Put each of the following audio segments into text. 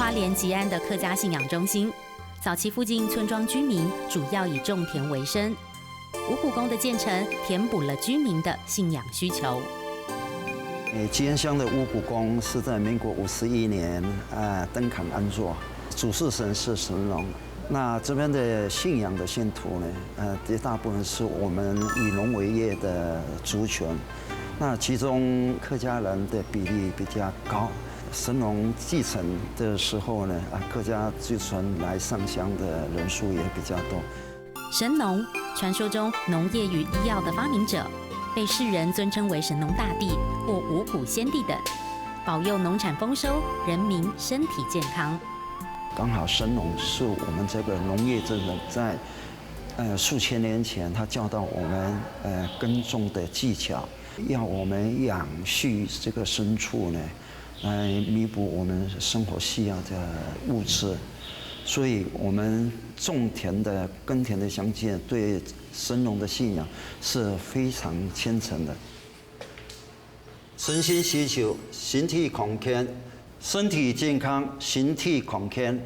花莲吉安的客家信仰中心。早期附近村庄居民主要以种田为生，五股宫的建成填补了居民的信仰需求。吉安乡的五股宫是在民国51年登坎安坐，主事神是神农。那这边的信仰的信徒呢，绝大部分是我们以农为业的族群，那其中客家人的比例比较高。神农继承的时候呢，客家族群来上香的人数也比较多。神农，传说中农业与医药的发明者，被世人尊称为神农大帝或五谷先帝等，保佑农产丰收，人民身体健康。刚好神农是我们这个农业真的在数千年前，他教导我们耕种的技巧，要我们养畜这个牲畜呢，来弥补我们生活需要的物资。所以我们种田的耕田的乡亲对神农的信仰是非常虔诚的。身心需求，身体康健。身体健康，形体康健。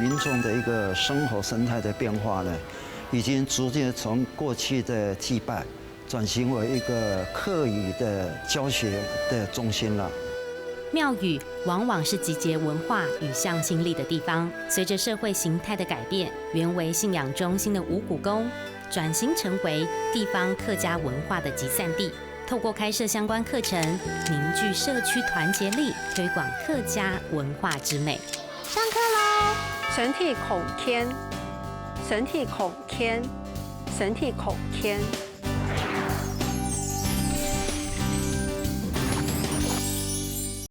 民众的一个生活生态的变化呢，已经逐渐从过去的祭拜，转型为一个课语的教学的中心了。庙宇往往是集结文化与向心力的地方。随着社会形态的改变，原为信仰中心的五股宫，转型成为地方客家文化的集散地。透过开设相关课程，凝聚社区团结力，推广客家文化之美。上课喽！身体康健，身体康健，身体康健。